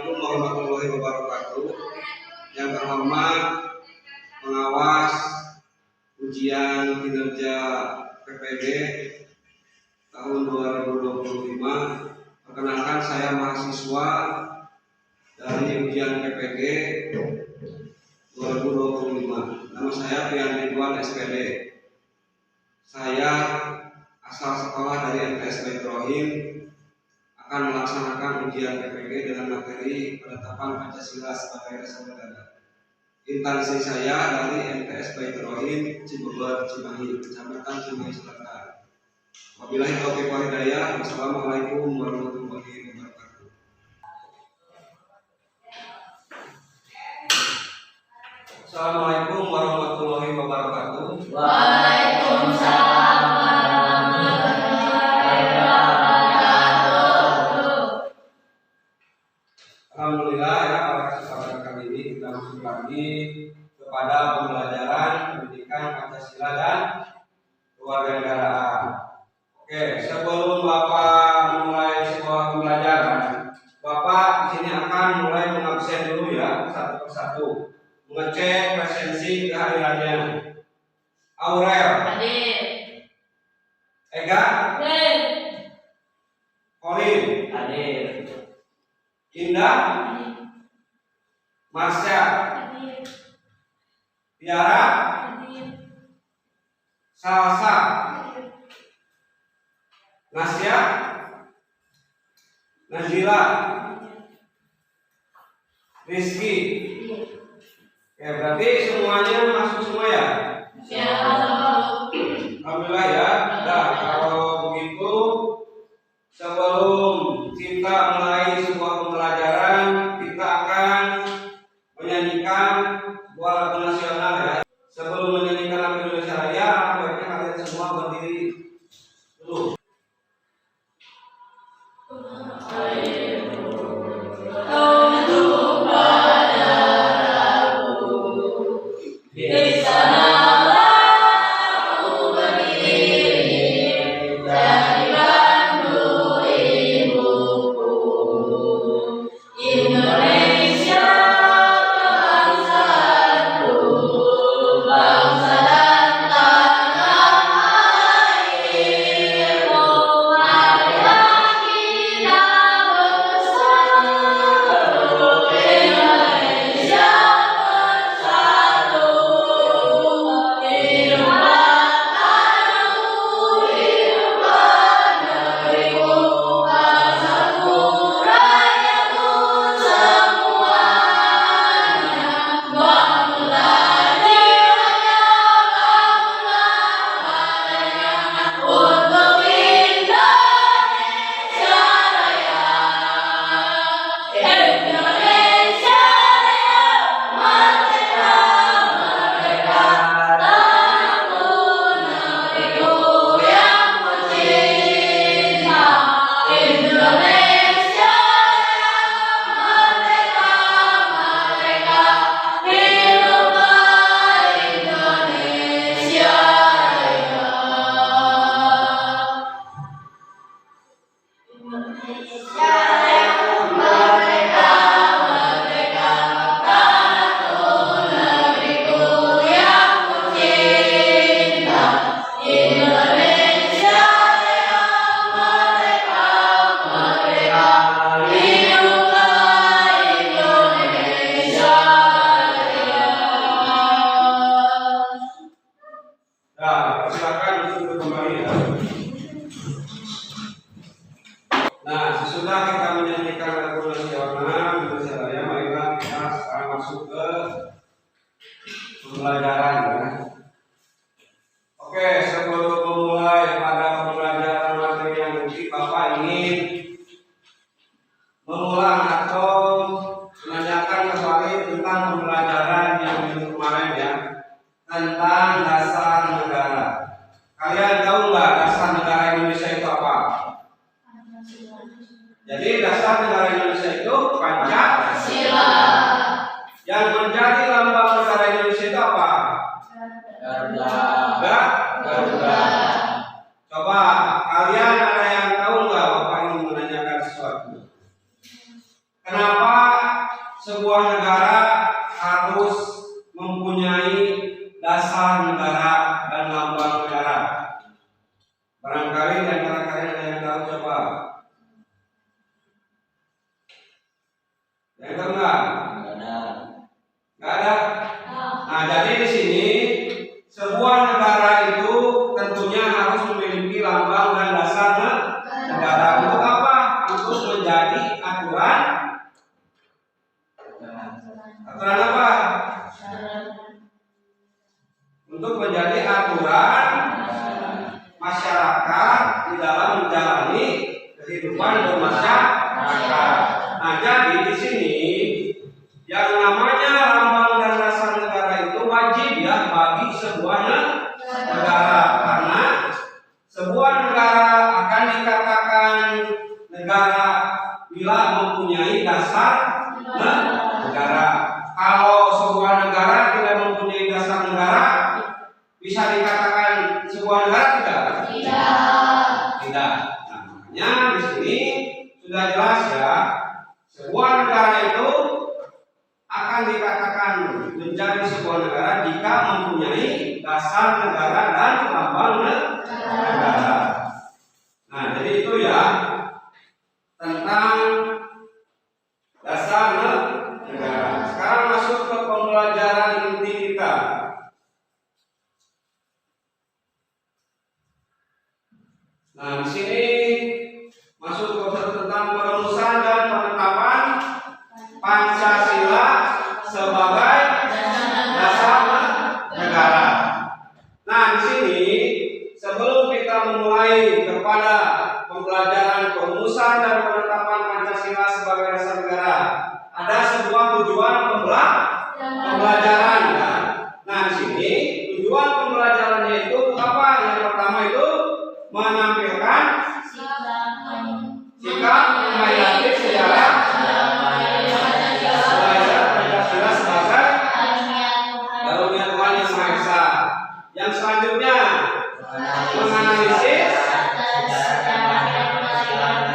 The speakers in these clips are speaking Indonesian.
Assalamualaikum warahmatullahi wabarakatuh. Yang terhormat pengawas ujian kinerja PPG tahun 2025. Perkenalkan, saya mahasiswa dari ujian PPG 2025. Nama saya Pian Ridwan SPD. Saya asal sekolah dari MTS Baitrohim, akan melaksanakan ujian PPG dengan materi penetapan Pancasila sebagai dasar negara. Instansi saya dari MTS Baitrohim, Cibubur, Cimahi, Kecamatan Cimahi Selatan. Wabillahi taufiq wal hidayah. Wassalamualaikum warahmatullahi wabarakatuh. Assalamualaikum warahmatullahi wabarakatuh. Waalaikumsalam warahmatullahi wabarakatuh. Alhamdulillah, ya, pada kesempatan kali ini kita masuk lagi kepada pembelajaran pendidikan Pancasila dan kewarganegaraan. Oke, sebelum Bapak mulai sebuah pembelajaran, Bapak di sini akan mulai mengabsen dulu ya, satu persatu, mengecek presensi kehadirannya. Aurel, Hadir. Ega, Hadir. Colin, Hadir. Indah, Marsha, Hadir. Tiara, Hadir. Salsa, Nasya, Najila, Rizky. Ya, berarti semuanya masuk semua ya? Alhamdulillah ya. Nah, kalau begitu, sebelum kita mulai sebuah pembelajaran, kita akan menyanyikan sebuah lagu nasional ya. Sebelum menyanyikan lagu Indonesia Raya, baiknya kalian semua berdiri dulu. Di sanalah aku berdiri, dari bandu ibuku. Indonesia kebangsaanku, bangsa dan tanah airku. Marilah kita bersatu, Indonesia bersatu. Hiduplah tanahku, hiduplah negeriku, bangsaku, rakyatku semuanya. Bangunlah jiwanya, bangunlah hatinya, untuk Indonesia Raya. Indonesia Raya, merdeka, merdeka, tanahku, negeriku yang kucinta. Indonesia Raya, merdeka, merdeka, hiduplah Indonesia Raya. Indonesia Raya, merdeka, merdeka, tanahku, negeriku yang kucinta. Indonesia Raya, merdeka, merdeka, hiduplah Indonesia Raya. Nah, silakan duduk kembali ya. Nah, sesudah kita menyanyikan lagu nasional Indonesia Raya, marilah kita sekarang masuk ke pembelajaran ya. Oke, sebelum memulai pada pembelajaran materi yang nanti, Bapak ingin mengulang atau menanyakan kembali tentang pembelajaran yang minggu kemarin ya, tentang dasar negara. Kalian tahu nggak dasar negara Indonesia itu apa? Jadi dasar negara Indonesia itu Pancasila. Yang menjadi lambang negara Indonesia itu apa? Kenapa sebuah negara harus mempunyai dasar negara dan lambang negara? Barangkali di antara kalian ada yang tahu, coba. Yang tahu nggak? Nggak ada. Nah, jadi di sini sebuah negara itu tentunya harus memiliki lambang dan dasar negara. Untuk apa? Untuk menjadi aturan. Aturan apa? Untuk menjadi aturan masyarakat di dalam menjalani kehidupan bermasyarakat. Nah, jadi di sini yang namanya lambang dan dasar negara itu wajib ya bagi sebuah negara, karena sebuah negara akan dikatakan negara bila mempunyai dasar negara. Kalau sebuah negara tidak mempunyai dasar negara, bisa dikatakan sebuah negara tidak? Tidak. Nah, makanya di sini sudah jelas ya, sebuah negara itu akan dikatakan menjadi sebuah negara jika mempunyai dasar negara dan lambang negara. Nah, jadi itu ya tentang dasar negara. Sekarang masuk ke pembelajaran inti kita. Nah, di sini masuk ke tentang perumusan dan penetapan Pancasila sebagai dasar negara. Nah, di sini sebelum kita memulai kepada pembelajaran perumusan dan penetapan Pancasila sebagai dasar negara, ada sebuah tujuan pembelajaran. Nah, di sini tujuan pembelajarannya itu apa? Yang pertama itu menampilkan sikap menghayati sejarah Pancasila sebagai karunia Tuhan Yang Maha Esa. Yang selanjutnya menganalisis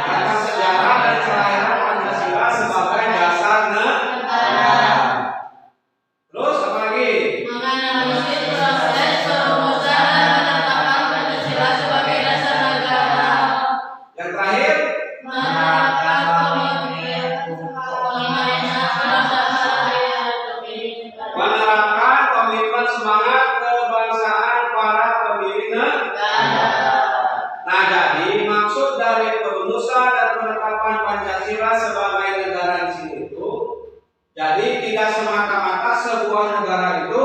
tentang sejarah dan kelahiran Pancasila sebagai dasar negara. Terus apa lagi? Menganalisis proses perumusan dan penetapan Pancasila sebagai dasar negara. Yang terakhir Menerapkan komitmen semangat kebangsaan para pendiri negara. Nah, jadi maksud dari perumusan dan penetapan Pancasila sebagai negara di sini itu, jadi tidak semata-mata sebuah negara itu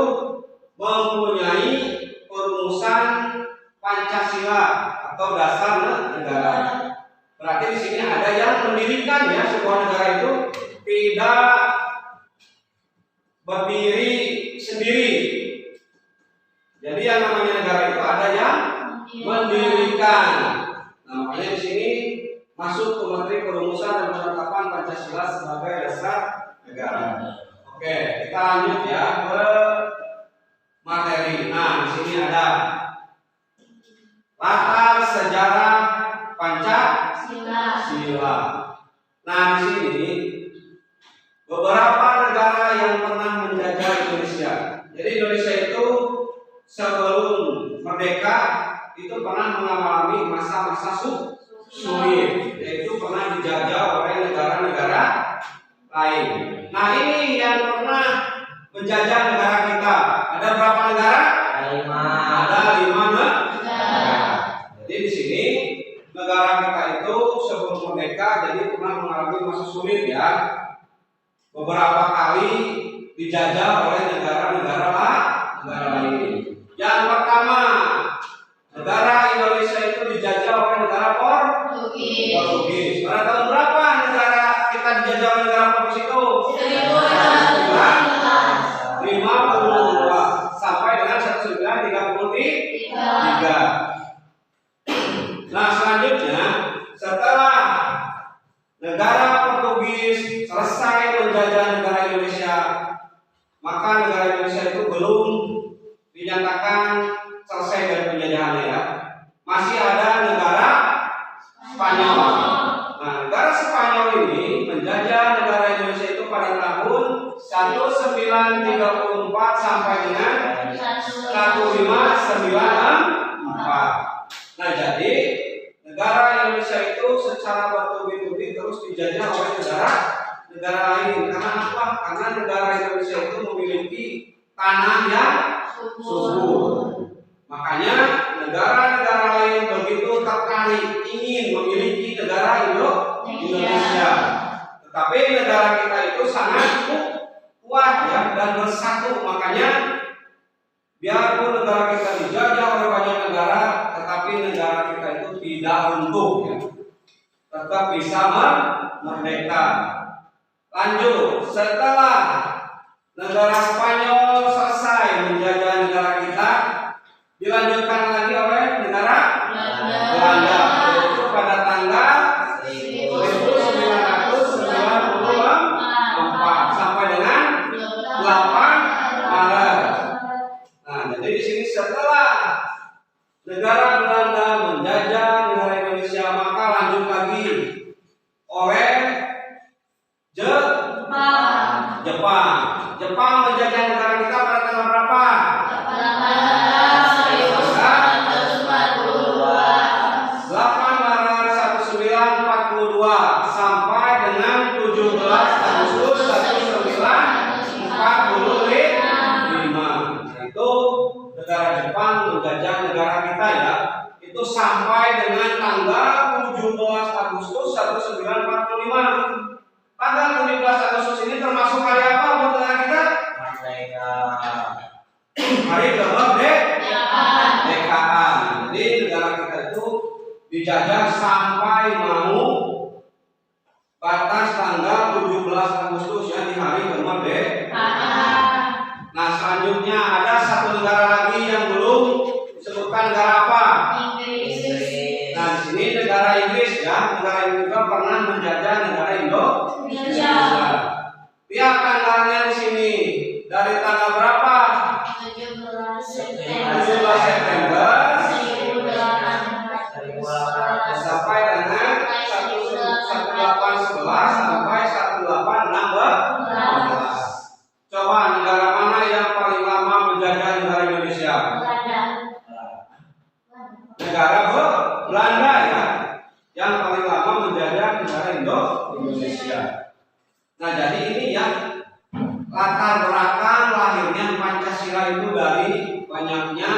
mempunyai perumusan Pancasila atau dasar negara. Berarti di sini ada yang mendirikan ya sebuah negara itu tidak berdiri sendiri. Jadi yang namanya negara itu ada yang mendirikan. Nah, makanya di sini masuk ke materi perumusan dan penetapan Pancasila sebagai dasar negara. Oke, kita lanjut ya ke materi. Nah, di sini ada latar sejarah Pancasila. Nah, di sini beberapa negara yang pernah menjajah Indonesia. Jadi Indonesia itu sebelum merdeka itu pernah mengalami masa-masa sulit, yaitu pernah dijajah oleh negara-negara lain. Nah, ini yang pernah menjajah negara kita. Ada berapa negara? Ada 5 negara. Jadi di sini negara kita itu sebelum merdeka jadi pernah mengalami masa sulit ya. Beberapa kali dijajah oleh negara-negara lain. Yang pertama, negara Indonesia itu dijajah oleh negara Portugis. Pada tahun berapa negara kita dijajah oleh negara Portugis itu? 1952 sampai dengan 1933. Nah, selanjutnya setelah negara Portugis selesai menjajah negara Indonesia, maka negara Indonesia itu belum dinyatakan selesai dari penjajahannya ya. Masih ada negara Spanyol. Nah, negara Spanyol ini menjajah negara Indonesia 1934 sampai dengan 1594. Nah, jadi negara Indonesia itu secara bertubi-tubi terus dijajah oleh negara lain. Karena apa? Karena negara Indonesia itu memiliki tanah yang subur. Makanya negara-negara lain begitu tertarik ingin memiliki negara Indonesia. Tetapi negara kita itu sangat kuat ya dan bersatu. Makanya biarpun negara kita dijajah oleh banyak negara, tetapi negara kita itu tidak runtuh ya. Tetap bisa merdeka. Lanjut, setelah negara Spanyol selesai menjajah negara kita, dilanjutkan lagi oleh negara Belanda, yaitu pada tanggal 1994 sampai dengan 8 Maret. Nah, jadi di sini setelah negara Belanda menjajah negara Indonesia, maka lanjut lagi oleh Jepang menjajah negara kita pada tanggal berapa? 8 Maret 1942 sampai dengan 17 Agustus 1945. Itu negara Jepang menjajah negara kita ya. Itu sampai dengan tanggal 17 Agustus 1945. Tanggal 17 Agustus ini termasuk hari apa buat negara kita? Hari kemerdekaan. Jadi negara kita itu dijajah sampai mau batas tanggal 17 Agustus ya, di hari kemerdekaan. Nah, selanjutnya ada satu negara lagi yang belum disebutkan, negara apa? Inggris. Nah, di sini negara Inggris ya, negara Inggris juga pernah menjajah negara Indonesia. Lihat tanggalnya di sini. Dari tanggal berapa? 17 September sampai dengan 1811 sampai 1816. Coba negara mana yang paling lama menjajah negara Indonesia? Negara Belanda ya, yang paling lama menjajah negara Indonesia. Nah, jadi ini ya latar belakang lahirnya Pancasila itu dari banyaknya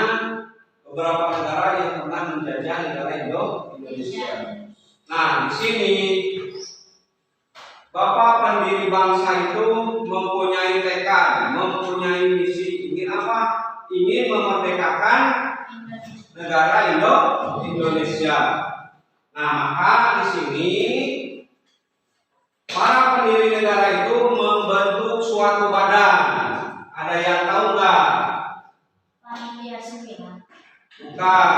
beberapa negara yang pernah menjajah negara Indonesia. Nah, di sini Bapak pendiri bangsa itu mempunyai tekad, mempunyai misi, ingin apa? Ingin memerdekakan negara Indonesia. Nah, maka di sini para pendiri negara itu membentuk suatu badan. Ada yang tahu nggak? Panitia 9. Bukan.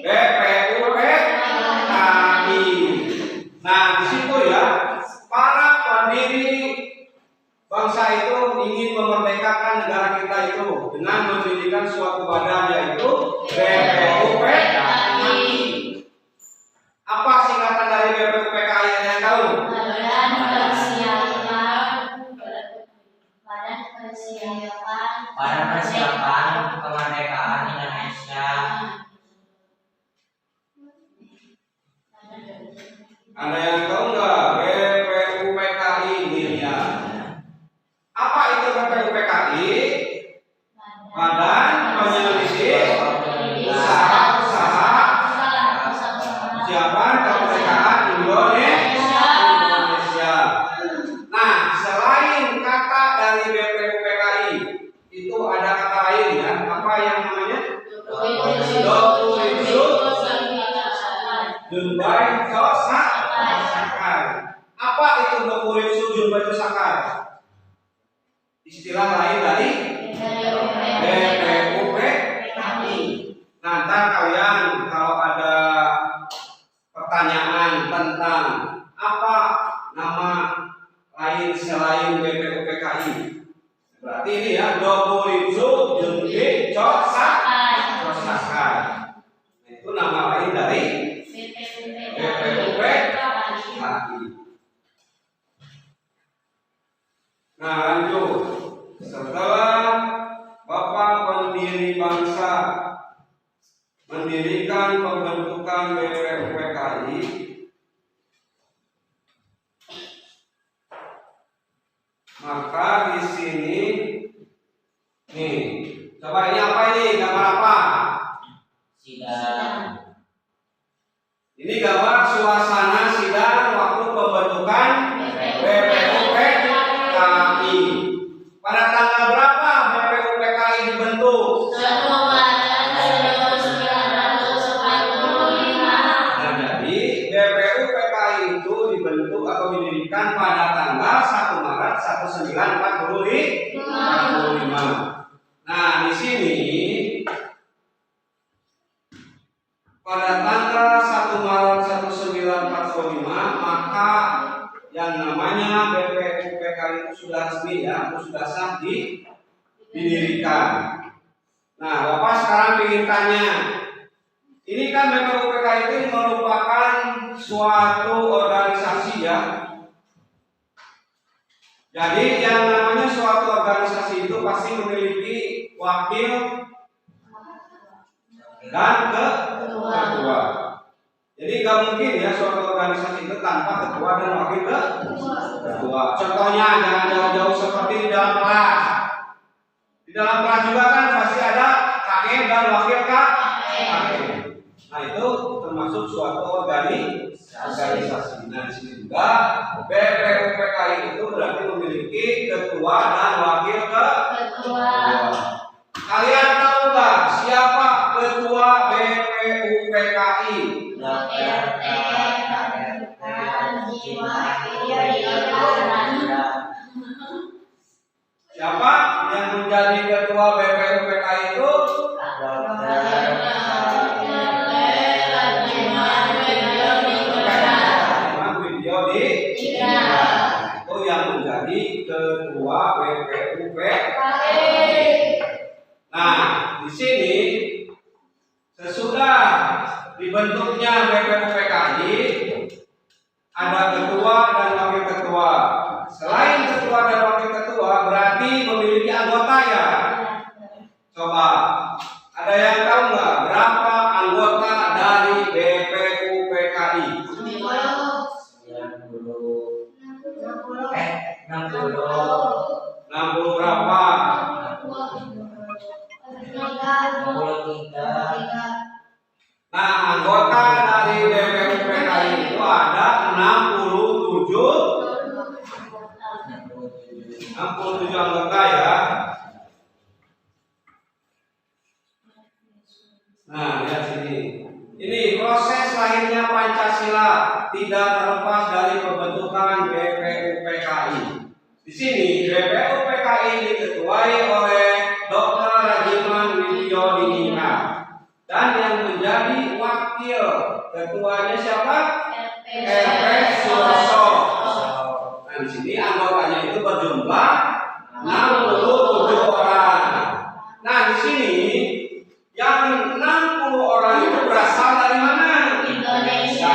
BPUPKI. Nah, di situ ya, para pendiri bangsa itu ingin memerdekakan negara kita itu dengan mendirikan suatu badan, yaitu BPUPKI. Apa singkatan dari BPUPKI yang tahu? Badan Persiapan Kemerdekaan Indonesia. Ada yang tahu nggak BPUPKI ini ya? Apa itu BPUPKI? Badan Penyelisih Usaha-usaha Persiapan Kemerdekaan Indonesia. Nah, selain kata dari BPUPKI itu ada kata lain ya. Apa yang namanya? Jumbai Sakar. Apa itu Dokuritsu Jumbai Sakar? Istilah lain dari BPUPKI. Nah, ntar kalian kalau ada pertanyaan tentang apa nama lain selain BPUPKI, berarti ini ya Dokuritsu Jumbai Sakar. Itu nama lain dari BPUPKI. Nah, lanjut. Setelah Bapak pendiri bangsa mendirikan pembentukan BPUPKI, maka di sini nih, coba ini apa ini? Gambar apa? Sidang. Ini gambar suasana sidang waktu pembentukan BPUPKI. Pada tanggal berapa BPUPKI dibentuk? 1 Maret 1945. Nah, jadi BPUPKI itu dibentuk atau didirikan pada tanggal 1 Maret 1945. Nah, di sini pada tanggal 1 Maret 1945 maka yang namanya BPUPKI itu sudah resmi ya, sudah sah didirikan. Nah, Bapak sekarang ingin tanya, ini kan BPUPKI itu merupakan suatu organisasi ya. Jadi yang namanya suatu organisasi itu pasti memiliki wakil dan ketua. Jadi gak mungkin ya suatu organisasi itu tanpa ketua dan wakil ketua. Contohnya jangan jauh-jauh seperti di dalam kelas. Di dalam kelas juga kan pasti ada KM dan wakil KM. Nah, itu termasuk suatu organisasi. Nah, di sini juga BPUPKI itu berarti memiliki ketua dan wakil ketua. Kalian tahu nggak siapa ketua BPUPKI? Siapa yang menjadi ketua BPUPKI itu? Itu yang menjadi ketua BPUPKI. Nah, di sini sesudah dibentuknya BPUPKI ada ketua dan wakil ketua. Selain ketua dan wakil ketua berarti memiliki anggota ya. Coba ada yang tahu nggak berapa anggota dari BPUPKI? 60 berapa? 63. Nah, anggota dari BPUPKI itu ada 67 anggota ya. Nah, lihat sini. Ini proses lahirnya Pancasila tidak terlepas dari pembentukan BPUPKI. Di sini BPUPKI diketuai oleh Dr. Rajiman Widyodiningrat dan yang menjadi wakil ketuanya siapa? RP Suroso. Nah, di sini anggotanya itu berjumlah 67 orang. Nah, di sini yang 60 orang itu berasal dari mana? Indonesia.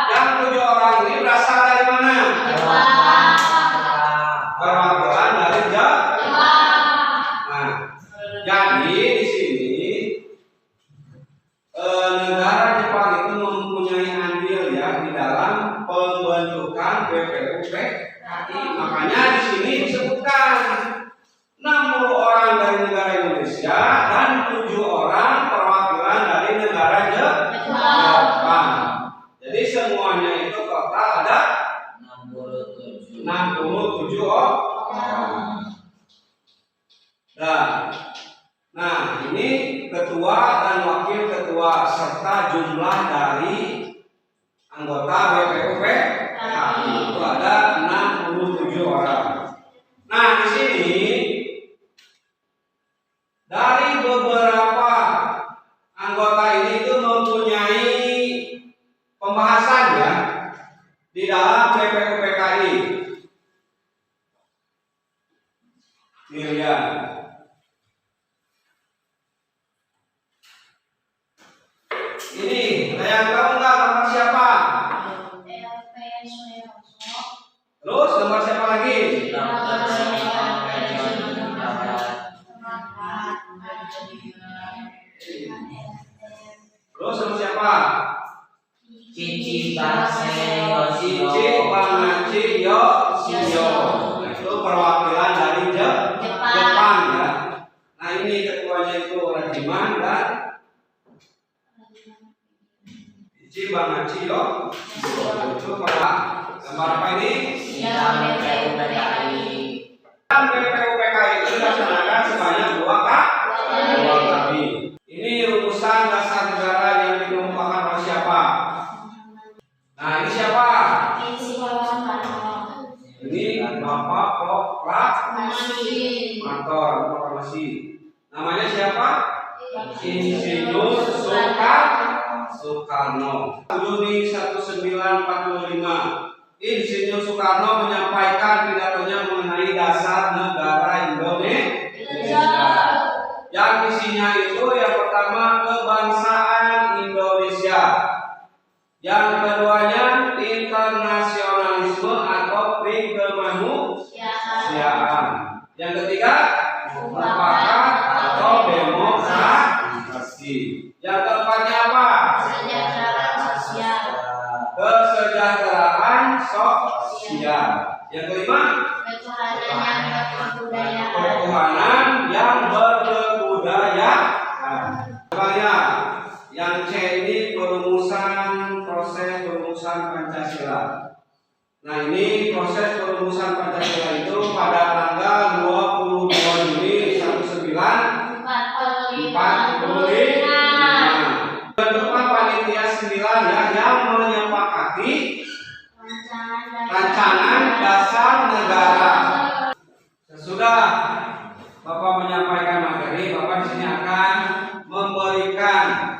Yang 7 orang ini berasal dari mana? Perwakilan dari Jepang. Nah, jadi di sini negara Jepang itu mempunyai andil ya di dalam pembentukan BPUPKI. Makanya di sini disebutkan 60 orang dari negara Indonesia dan 7 orang perwakilan dari negara Jepang. Jadi semuanya itu total ada 67 orang. Nah, ini ketua dan wakil ketua serta jumlah dari anggota BPUPKI itu ada 67 orang. Nah, di sini dari beberapa anggota ini itu mempunyai pembahasan ya di dalam BPUPKI. Miliar. Ini ada yang tahu nggak nama siapa? Terus gambar siapa lagi? Dr. Senior Joni Terus sama siapa? Cici Bangse Yosio. Cici Bangaci Yosio. Itu perwakilan dari Jepang ya. Nah ini ketuanya itu Rajiman dan Cici Bangaci Yosio. Itu pada gambar apa ini? Sidang PPUPKI. PPUPKI itu dilaksanakan sebanyak dua kali. Ini rumusan dasar negara yang dikemukakan oleh siapa? Nah ini siapa? Ini Bapak Proklamasi. Namanya siapa? Insinyur Soekarno. Juni 1945. Insinyur Soekarno menyampaikan pidatonya mengenai dasar negara Indonesia. Yang isinya itu yang pertama kebangsaan Indonesia, yang keduanya internasionalisme atau kemanusiaan, yang ketiga mufakat atau demokrasi, yang keempatnya apa? Kesejahteraan sosial, yang kelima ketuhanan yang berbudayaan. Yang C ini proses perumusan Pancasila. Nah ini proses perumusan Pancasila itu pada tanggal 22 Juni 1945. Bentuknya panitia 9 ya, yang menyepakati rancangan dasar negara. Sesudah Bapak menyampaikan materi, Bapak di sini akan memberikan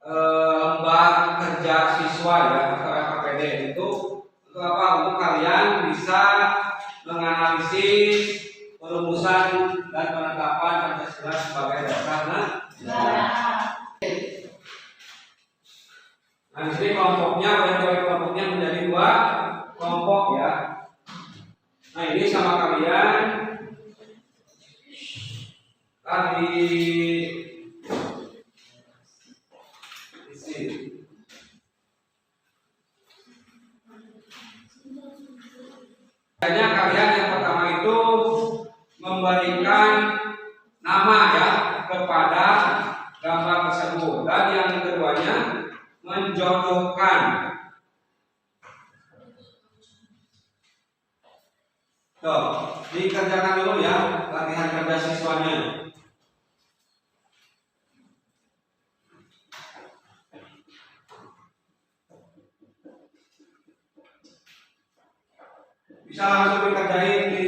lembar kerja siswa ya atau LKPD itu untuk apa? Untuk kalian bisa menganalisis perumusan dan penetapan Pancasila sebagai dasar negara. Nah di sini kelompoknya menjadi dua kelompok ya. Nah ini sama kalian tadi hanya kalian yang pertama itu memberikan nama ya kepada gambar tersebut, dan yang keduanya menjodohkan. Tuh, dikerjakan dulu ya latihan kerja siswanya. Bisa langsung dikerjain di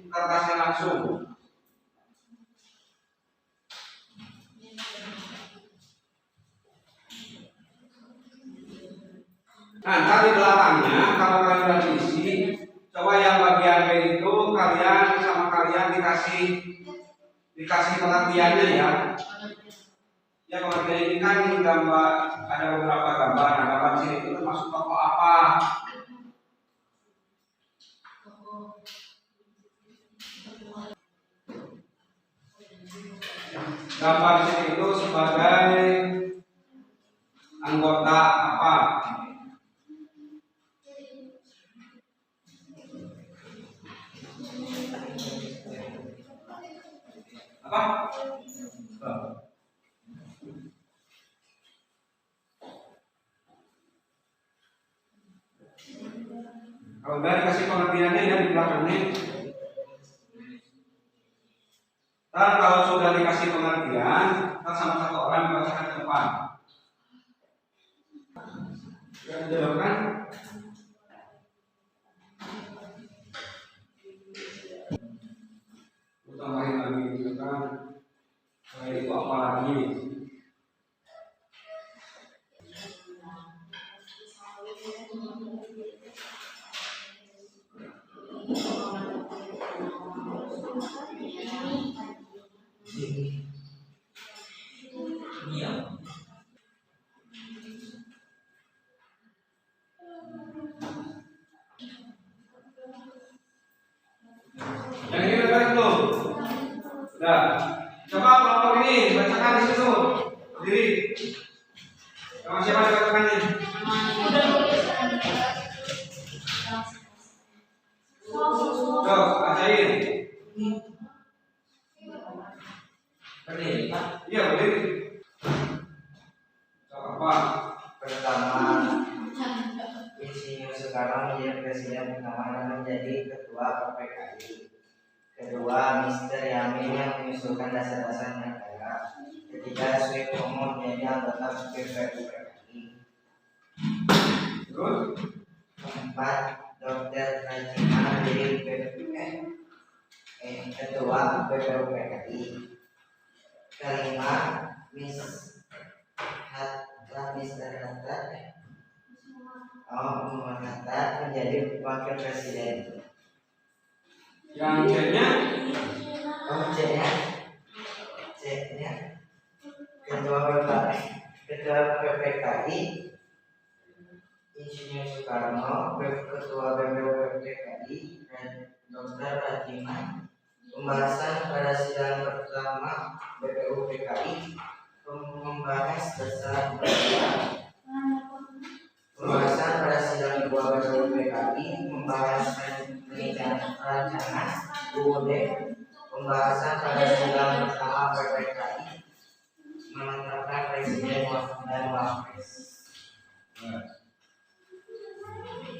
kertasnya langsung. Nah, tadi belakangnya kalau kalian udah diisi, coba yang bagian B itu kalian sama kalian dikasih pengertiannya ya. Ya pengertian ini kan gambar, ada beberapa gambar. Nah, gambar sini itu termasuk tokoh apa? Gambar sini itu sebagai anggota apa? Kalau udah dikasih pengertiannya ya di belakangnya. Dan kalau sudah dikasih pengertian, kita sama satu orang dibacakan ke depan. Sudah dijelaskan? Tambahin lagi misalkan itu apa lagi? Soekarno menjadi presiden pertama dan menjadi ketua PPKI. Kedua, Mr. Yamin yang mengusulkan dasar-dasar negara. Ketiga, Suitomo menjadi anggota PPKI. Keempat, Dr. Rajima menjadi ketua PPKI. Kelima, Mr. Hatta menjadi wakil presiden. Yang C-nya ketua PPKI Insinyur Soekarno, ketua PPKI dan Dr. Rajima. Pembahasan pada sidang pertama BPUPKI membahas dasar pembahasan pada sidang kedua BPUPKI membahas rencana UUD. Pembahasan pada sidang pertama BPUPKI menetapkan presiden dan wakil.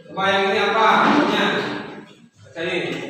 Coba yang ini apa? Artinya baca ini.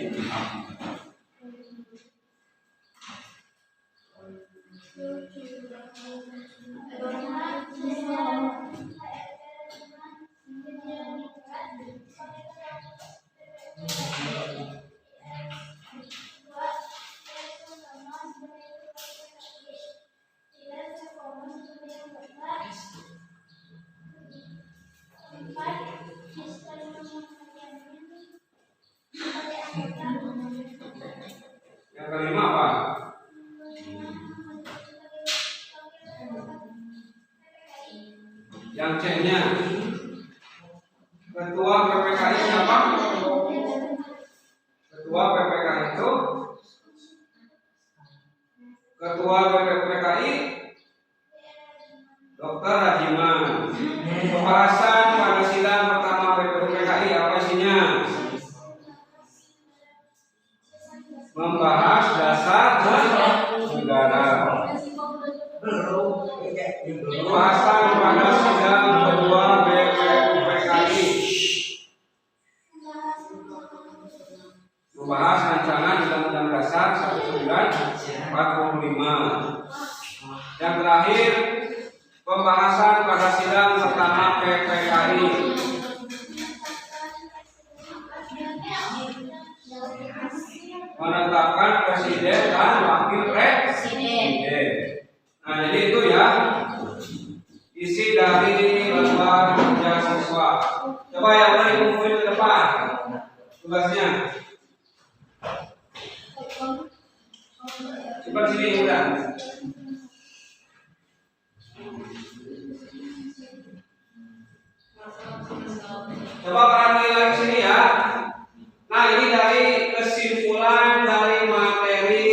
Yang kelima apa? Yang C-nya ketua PPKI siapa? Ketua PPKI itu ketua PPKI Dr. Rajima. Pembahasan pada sidang pertama BPUPKI apa isinya? Membahas dasar negara. Pembahasan pada sidang kedua BPUPKI membahas rancangan Undang-Undang Dasar 1945. Yang terakhir, pembahasan pada sidang pertama PPKI menetapkan presiden dan wakil presiden. Nah, jadi itu ya isi dari lembar kerja siswa. Coba yang lain kumpulin ke depan tugasnya. Coba sini udah. Coba perhatikan lagi sini ya. Nah, ini dari kesimpulan dari materi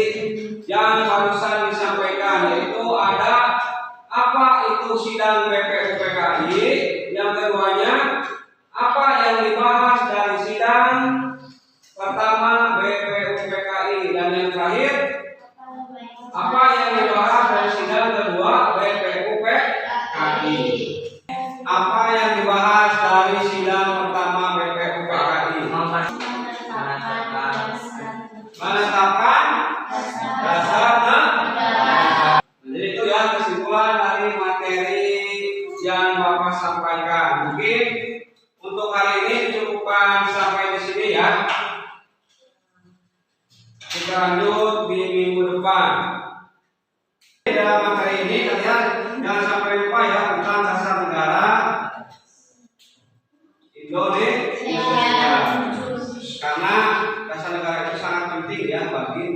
yang barusan disampaikan, yaitu ada apa itu sidang BPUPKI, yang keduanya apa yang dibahas dari sidang pertama BPUPKI, dan yang terakhir apa yang dibahas dari sidang kedua BPUPKI. Apa yang dibahas dari sidang pertama BPUPKI? Menetapkan dasar negara. Jadi itu ya kesimpulan dari materi yang Bapak sampaikan. Mungkin untuk hari ini cukupkan sampai di sini ya. Kita lanjut di minggu depan. Dalam materi ini kalian jangan sampai lupa ya tentang dasar negara Indonesia. Karena dasar negara itu sangat penting ya bagi